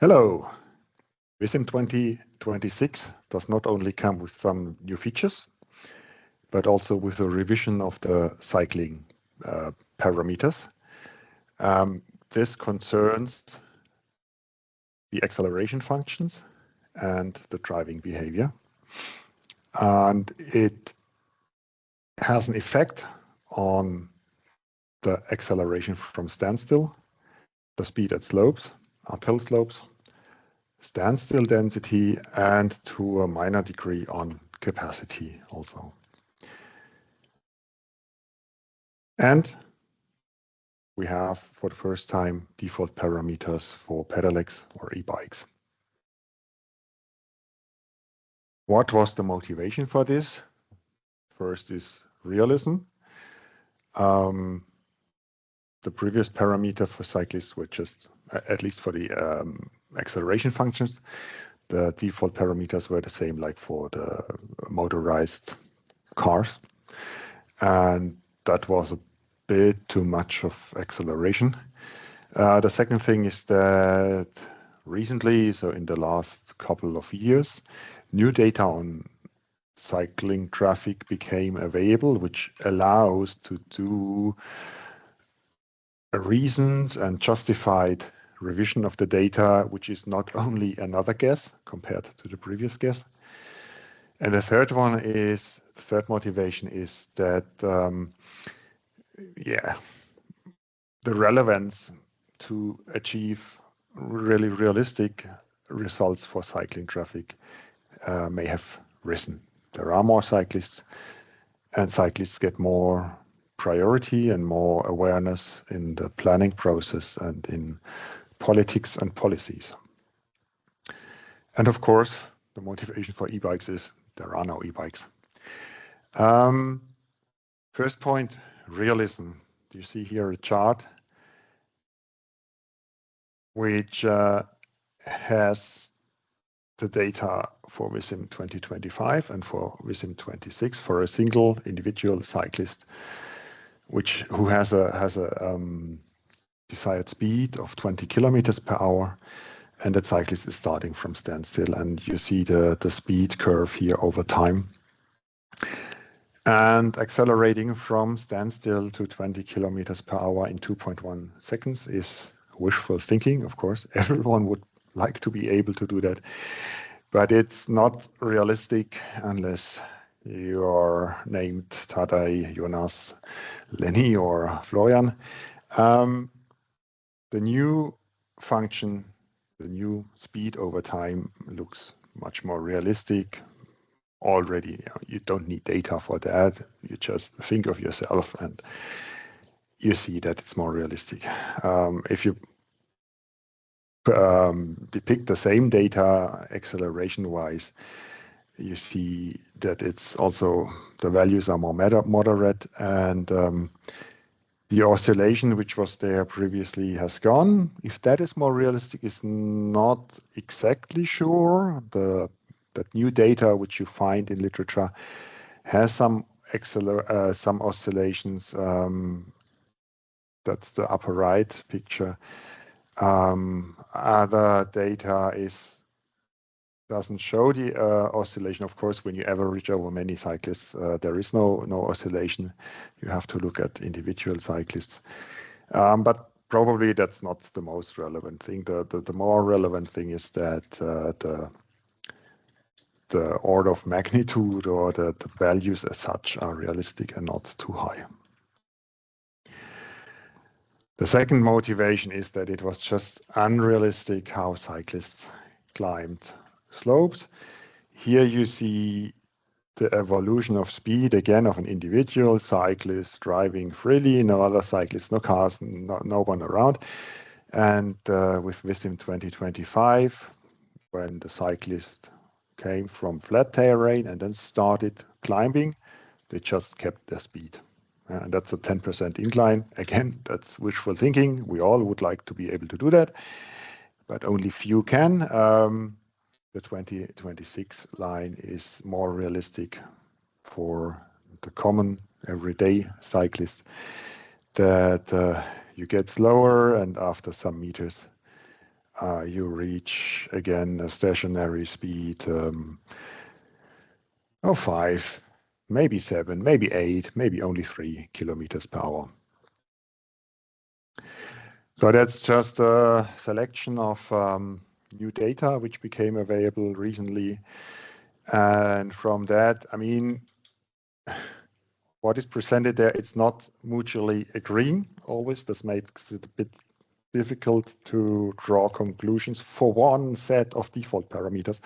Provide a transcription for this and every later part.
Hello. Vissim 2026 does not only come with some new features, but also with a revision of the cycling parameters. This concerns the acceleration functions and the driving behavior. And it has an effect on the acceleration from standstill, the speed at slopes, uphill slopes, standstill density, and to a minor degree on capacity also. And we have, for the first time, default parameters for pedelecs or e-bikes. What was the motivation for this? First is realism. The previous parameter for cyclists were just, at least for the acceleration functions, the default parameters were the same like for the motorized cars. And that was a bit too much of acceleration. The second thing is that recently, so in the last couple of years, new data on cycling traffic became available, which allows to do a reasoned and justified revision of the data, which is not only another guess compared to the previous guess. And the third motivation is that, the relevance to achieve really realistic results for cycling traffic may have risen. There are more cyclists, and cyclists get more priority and more awareness in the planning process and in politics and policies. And of course, the motivation for e-bikes is there are no e-bikes. First point, realism. Do you see here a chart which has the data for Vissim 2025 and for Vissim 26 for a single individual cyclist, who has a desired speed of 20 kilometers per hour, and that cyclist is starting from standstill, and you see the speed curve here over time. And accelerating from standstill to 20 kilometers per hour in 2.1 seconds is wishful thinking, of course. Everyone would like to be able to do that, but it's not realistic unless you are named Tadej, Jonas, Lenny, or Florian. The new function, the new speed over time looks much more realistic. Already, you don't need data for that. You just think of yourself and you see that it's more realistic. If you depict the same data acceleration-wise, you see that it's also the values are more moderate, and the oscillation which was there previously has gone. If that is more realistic is not exactly sure. That new data which you find in literature has some oscillations. That's the upper right picture. Other data doesn't show the oscillation. Of course, when you average over many cyclists, there is no oscillation. You have to look at individual cyclists. But probably that's not the most relevant thing. The more relevant thing is that the order of magnitude or the values as such are realistic and not too high. The second motivation is that it was just unrealistic how cyclists climbed slopes. Here you see the evolution of speed again of an individual cyclist driving freely, no other cyclists, no cars, no one around. And with Vissim 2025, when the cyclist came from flat terrain and then started climbing, they just kept their speed. And that's a 10% incline. Again, that's wishful thinking. We all would like to be able to do that, but only few can. The 2026 line is more realistic for the common everyday cyclist, that you get slower, and after some meters you reach again a stationary speed of 5, maybe 7, maybe 8, maybe only 3 kilometers per hour. So that's just a selection of new data which became available recently. And from that, I mean, what is presented there, it's not mutually agreeing always. This makes it a bit difficult to draw conclusions for one set of default parameters.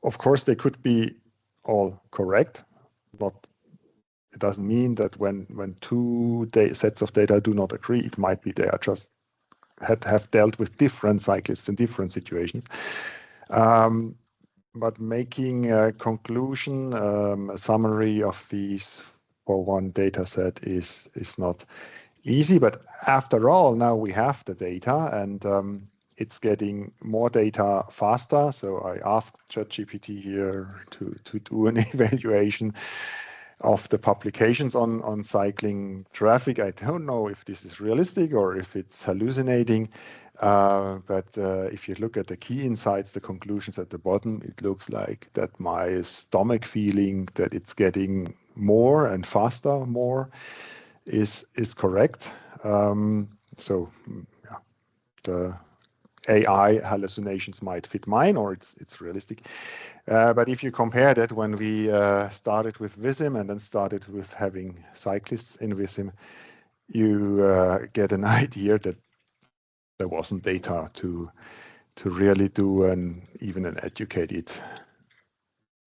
Of course, they could be all correct, but it doesn't mean that when two sets of data do not agree, it might be they are just have dealt with different cyclists in different situations. But making a conclusion, a summary of these for one data set is not easy. But after all, now we have the data, and it's getting more data faster. So I asked ChatGPT here to do an evaluation of the publications on cycling traffic. I don't know if this is realistic or if it's hallucinating, but if you look at the key insights, the conclusions at the bottom, it looks like that my stomach feeling that it's getting more and faster more is correct. So yeah, the AI hallucinations might fit mine, or it's realistic. But if you compare that when we started with Vissim and then started with having cyclists in Vissim, you get an idea that there wasn't data to really do even an educated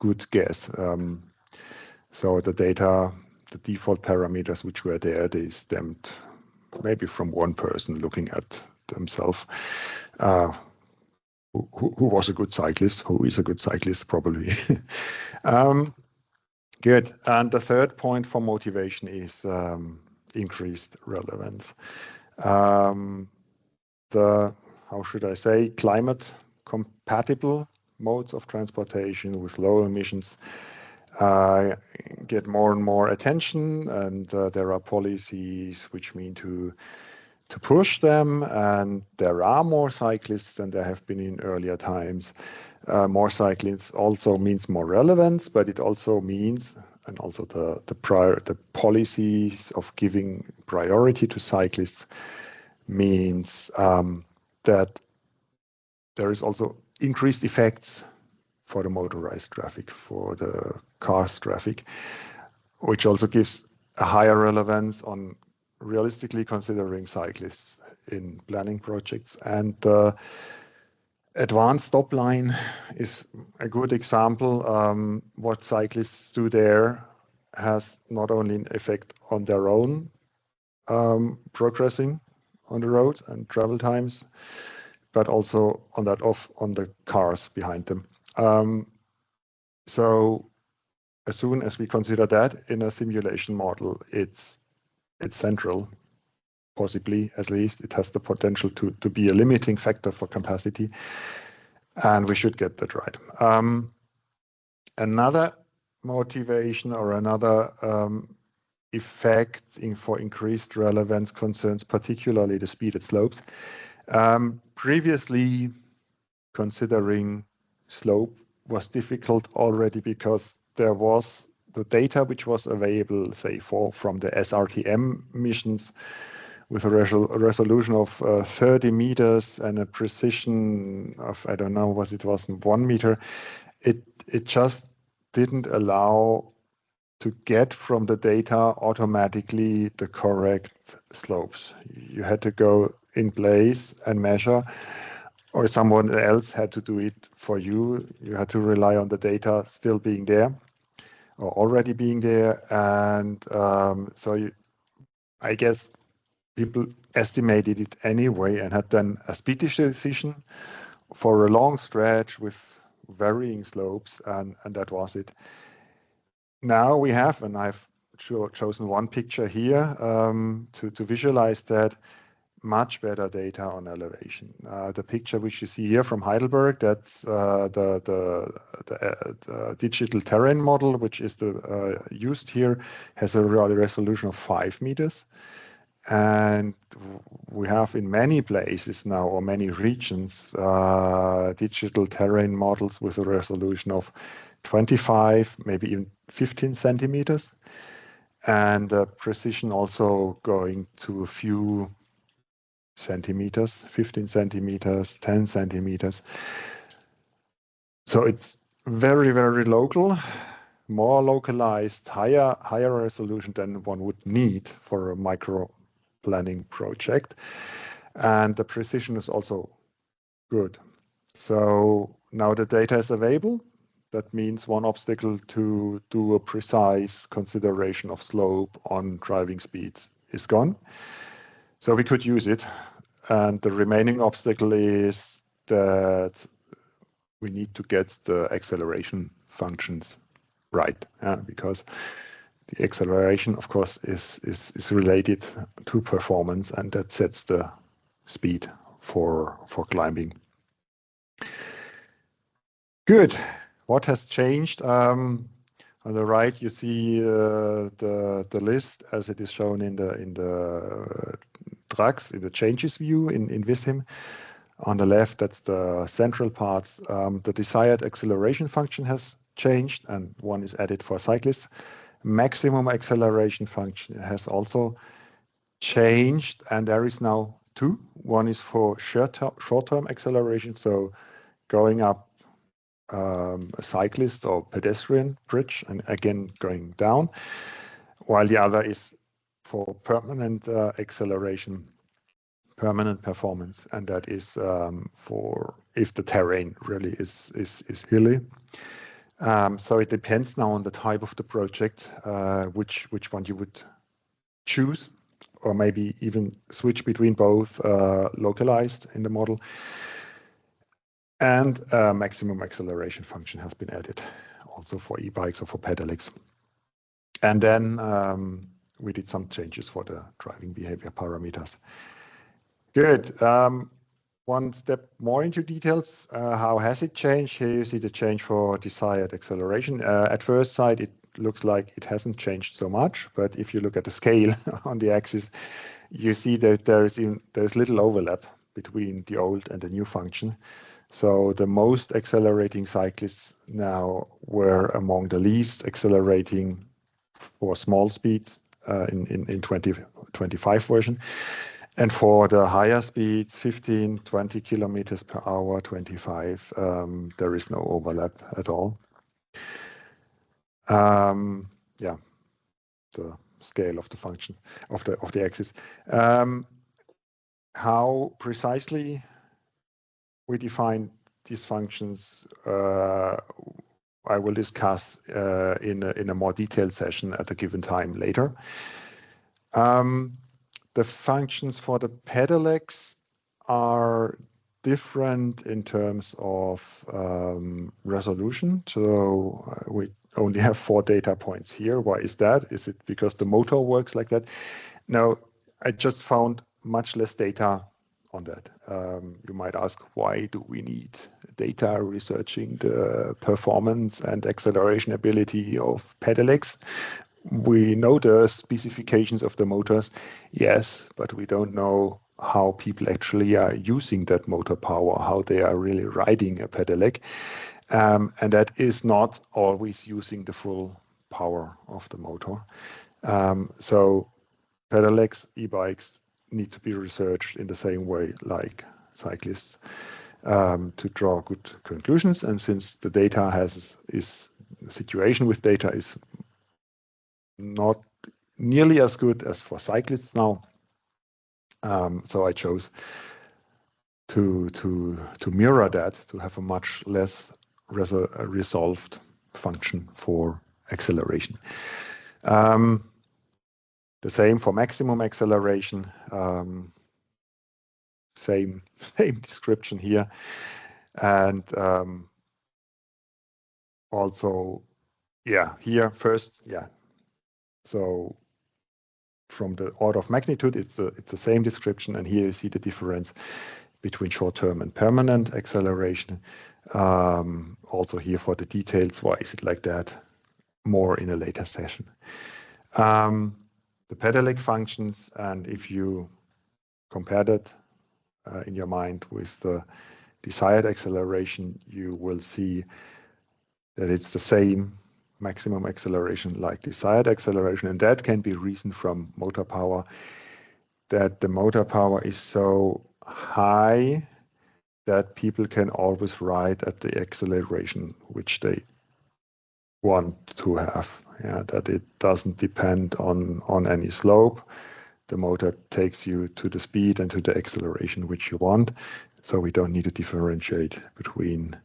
good guess. So the data, the default parameters which were there, they stemmed maybe from one person looking at themselves. Who was a good cyclist, who is a good cyclist, probably. Good. And the third point for motivation is increased relevance. The, how should I say, climate compatible modes of transportation with low emissions get more and more attention, and there are policies which mean to push them, and there are more cyclists than there have been in earlier times. More cyclists also means more relevance, but it also means, and also the policies of giving priority to cyclists means that there is also increased effects for the motorized traffic, for the cars traffic, which also gives a higher relevance on realistically considering cyclists in planning projects. And the advanced stop line is a good example. What cyclists do there has not only an effect on their own progressing on the road and travel times, but also on the cars behind them. So as soon as we consider that in a simulation model, it's central. Possibly, at least, it has the potential to be a limiting factor for capacity, and we should get that right. Another motivation or another effect for increased relevance concerns particularly the speeded slopes. Previously, considering slope was difficult already because there was the data which was available, say, from the SRTM missions, with a resolution of 30 meters and a precision of, I don't know, was 1 meter. It just didn't allow to get from the data automatically the correct slopes. You had to go in place and measure, or someone else had to do it for you. You had to rely on the data still being there or already being there. And so I guess people estimated it anyway and had done a speed decision for a long stretch with varying slopes, and that was it. Now we have, and I've chosen one picture here to visualize that, much better data on elevation. The picture which you see here from Heidelberg, that's the digital terrain model, which is used here, has a resolution of 5 meters. And we have in many places now, or many regions, digital terrain models with a resolution of 25, maybe even 15 centimeters. And precision also going to a few centimeters, 15 centimeters, 10 centimeters. So it's very, very local, more localized, higher resolution than one would need for a micro planning project. And the precision is also good. So now the data is available. That means one obstacle to do a precise consideration of slope on driving speeds is gone. So we could use it. And the remaining obstacle is that we need to get the acceleration functions right, because the acceleration, of course, is related to performance, and that sets the speed for climbing. Good. What has changed? On the right, you see the list as it is shown in the tracks, in the changes view in Vissim. On the left, that's the central parts. The desired acceleration function has changed, and one is added for cyclists. Maximum acceleration function has also changed, and there is now two. One is for short-term acceleration, so going up a cyclist or pedestrian bridge, and again going down, while the other is for permanent acceleration, permanent performance, and that is for if the terrain really is hilly. So it depends now on the type of the project, which one you would choose, or maybe even switch between both localized in the model. And maximum acceleration function has been added also for e-bikes or for pedelecs. And then we did some changes for the driving behavior parameters. Good. One step more into details. How has it changed? Here you see the change for desired acceleration. At first sight, it looks like it hasn't changed so much, but if you look at the scale on the axis, you see that there's little overlap between the old and the new function. So the most accelerating cyclists now were among the least accelerating for small speeds in 2025 version. And for the higher speeds, 15, 20 kilometers per hour, 25, there is no overlap at all. Yeah, the scale of the function of the axis. How precisely we define these functions, I will discuss in a more detailed session at a given time later. The functions for the pedelecs are different in terms of resolution. So we only have 4 data points here. Why is that? Is it because the motor works like that? No, I just found much less data on that. You might ask, why do we need data researching the performance and acceleration ability of pedelecs? We know the specifications of the motors, yes, but we don't know how people actually are using that motor power, how they are really riding a pedelec. And that is not always using the full power of the motor. So pedelecs, e-bikes need to be researched in the same way like cyclists to draw good conclusions. And since the data the situation with data is not nearly as good as for cyclists now, so I chose to mirror that, to have a much less resolved function for acceleration. The same for maximum acceleration. Same description here, and also, yeah, here first, yeah. So from the order of magnitude, it's the same description, and here you see the difference between short-term and permanent acceleration. Also here for the details, why is it like that? More in a later session. The the pedelec functions, and if you compare that in your mind with the desired acceleration, you will see that it's the same maximum acceleration like desired acceleration, and that can be reasoned from motor power, that the motor power is so high that people can always ride at the acceleration which they want to have. Yeah, that it doesn't depend on any slope. The motor takes you to the speed and to the acceleration which you want. So we don't need to differentiate between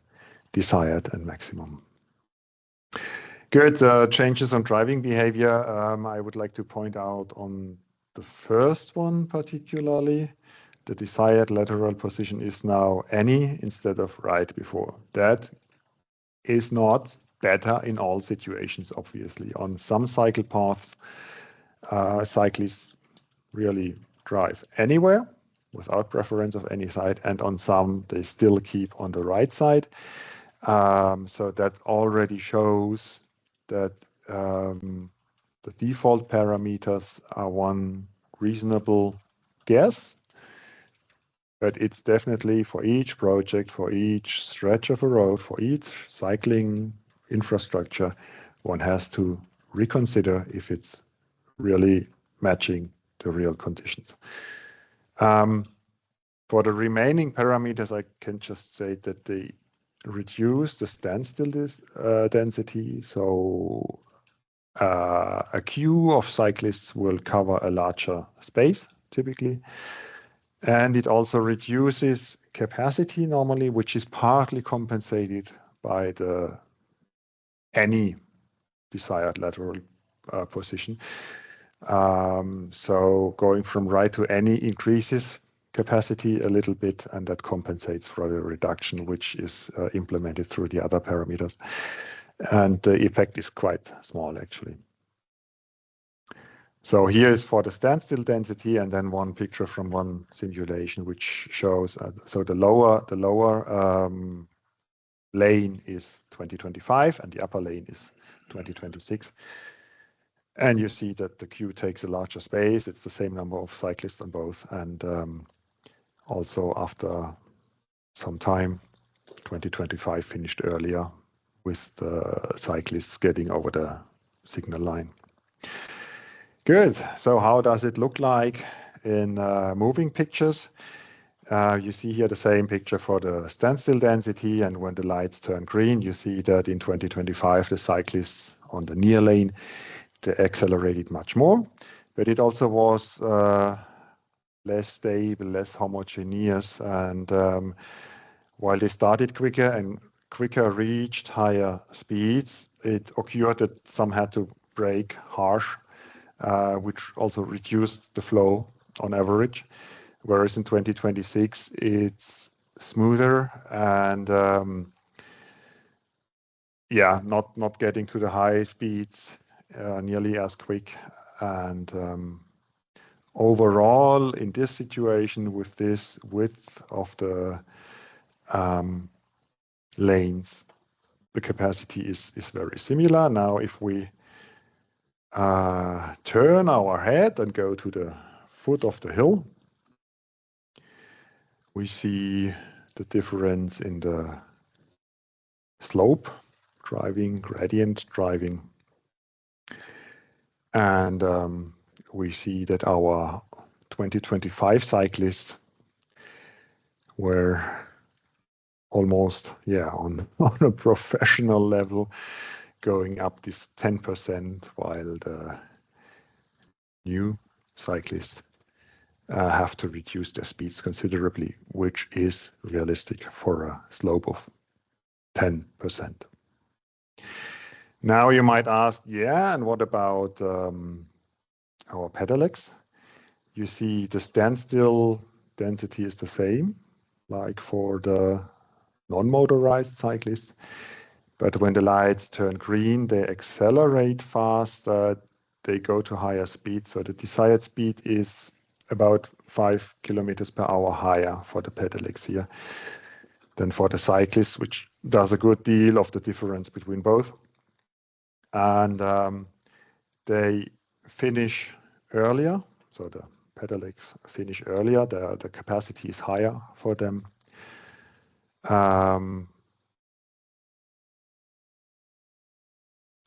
desired and maximum. Good. Changes on driving behavior. I would like to point out on the first one particularly. The desired lateral position is now any instead of right before. That is not better in all situations, obviously. On some cycle paths, cyclists really drive anywhere without preference of any side, and on some they still keep on the right side. So that already shows that the default parameters are one reasonable guess, but it's definitely for each project, for each stretch of a road, for each cycling infrastructure, one has to reconsider if it's really matching the real conditions. For the remaining parameters, I can just say that they reduce the standstill density. So a queue of cyclists will cover a larger space typically. And it also reduces capacity normally, which is partly compensated by the any desired lateral position. So going from right to any increases capacity a little bit, and that compensates for the reduction, which is implemented through the other parameters. And the effect is quite small, actually. So here is for the standstill density, and then one picture from one simulation which shows, so the lower lane is 2025 and the upper lane is 2026. And you see that the queue takes a larger space. It's the same number of cyclists on both. And also after some time, 2025 finished earlier with the cyclists getting over the signal line. Good. So how does it look like in moving pictures? You see here the same picture for the standstill density, and when the lights turn green, you see that in 2025 the cyclists on the near lane, they accelerated much more, but it also was less stable, less homogeneous, and while they started quicker and quicker reached higher speeds, it occurred that some had to brake harsh, which also reduced the flow on average. Whereas in 2026, it's smoother and yeah, not getting to the high speeds nearly as quick. And overall, in this situation, with this width of the lanes, the capacity is very similar. Now, if we turn our head and go to the foot of the hill, we see the difference in the slope driving, gradient driving. And we see that our 2025 cyclists were almost, on a professional level, going up this 10%, while the new cyclists have to reduce their speeds considerably, which is realistic for a slope of 10%. Now you might ask, and what about our pedelecs? You see the standstill density is the same, like for the non-motorized cyclists. But when the lights turn green, they accelerate faster, they go to higher speed. So the desired speed is about 5 kilometers per hour higher for the pedelecs here than for the cyclists, which does a good deal of the difference between both. And they finish earlier, so the pedelecs finish earlier, the capacity is higher for them.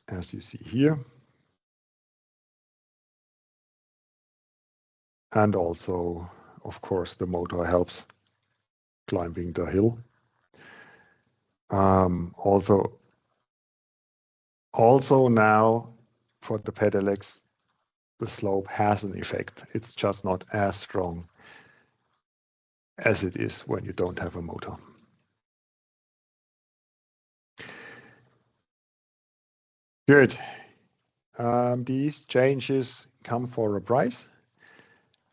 As you see here. And also, of course, the motor helps climbing the hill. Also now for the pedelecs, the slope has an effect. It's just not as strong as it is when you don't have a motor. Good. These changes come for a price,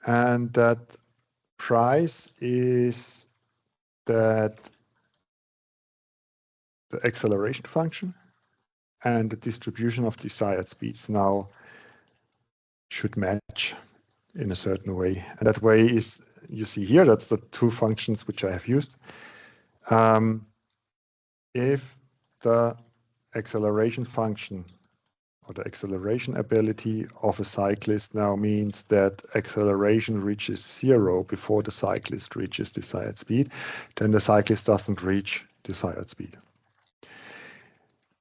and that price is that the acceleration function and the distribution of desired speeds now should match in a certain way. And that way is, you see here, that's the two functions which I have used. If the acceleration function or the acceleration ability of a cyclist now means that acceleration reaches 0 before the cyclist reaches desired speed, then the cyclist doesn't reach desired speed.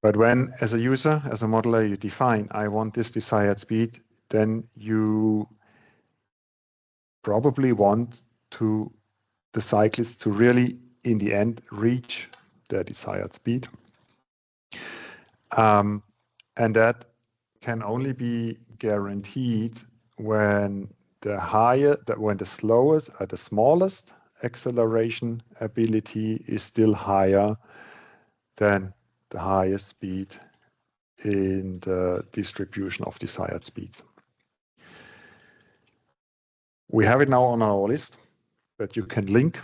But when, as a user, as a modeler, you define, I want this desired speed, then you probably want the cyclist to really, in the end, reach their desired speed. And that can only be guaranteed when the slowest or the smallest acceleration ability is still higher than the highest speed in the distribution of desired speeds. We have it now on our list, but you can link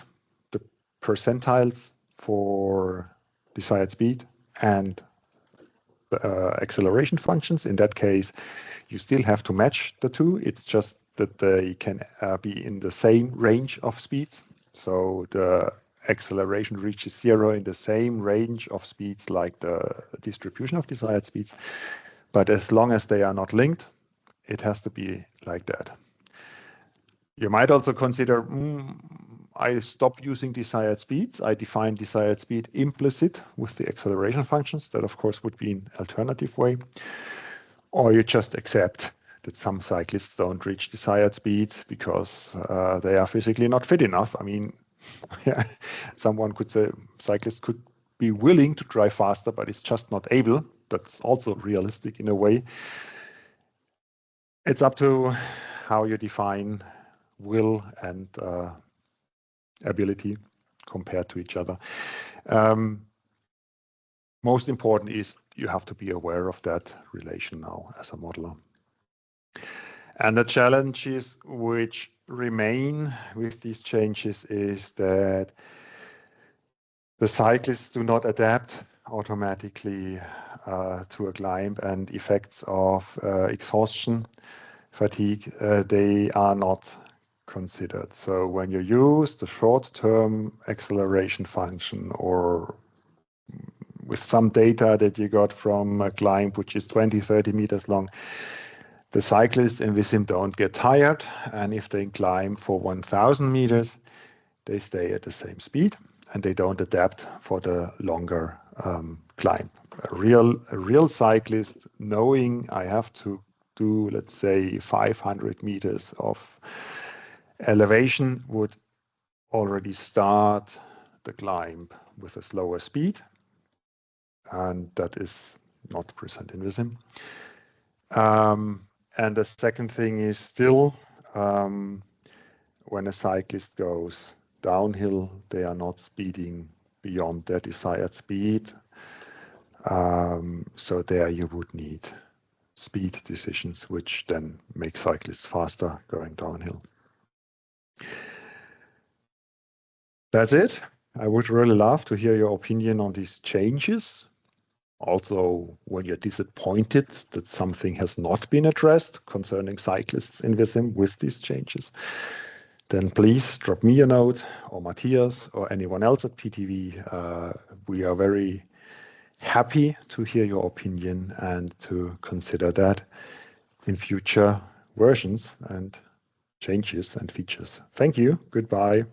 the percentiles for desired speed and the acceleration functions. In that case, you still have to match the two. It's just that they can be in the same range of speeds. So the acceleration reaches 0 in the same range of speeds like the distribution of desired speeds. But as long as they are not linked, it has to be like that. You might also consider, I stop using desired speeds. I define desired speed implicit with the acceleration functions. That, of course, would be an alternative way. Or you just accept that some cyclists don't reach desired speed because they are physically not fit enough. I mean, yeah, someone could say cyclists could be willing to drive faster, but it's just not able. That's also realistic in a way. It's up to how you define will and ability compared to each other. Most important is you have to be aware of that relation now as a modeler. And the challenges which remain with these changes is that the cyclists do not adapt automatically to a climb, and effects of exhaustion, fatigue, they are not considered. So when you use the short-term acceleration function or with some data that you got from a climb which is 20-30 meters long, the cyclists in Vissim don't get tired, and if they climb for 1,000 meters, they stay at the same speed and they don't adapt for the longer climb. A real cyclist, knowing I have to do, let's say, 500 meters of elevation, would already start the climb with a slower speed, and that is not present in Vissim. And the second thing is still, when a cyclist goes downhill, they are not speeding beyond their desired speed. So there you would need speed decisions, which then make cyclists faster going downhill. That's it. I would really love to hear your opinion on these changes. Also, when you're disappointed that something has not been addressed concerning cyclists in Vissim with these changes, then please drop me a note, or Matthias, or anyone else at PTV. We are very happy to hear your opinion and to consider that in future versions and changes and features. Thank you. Goodbye.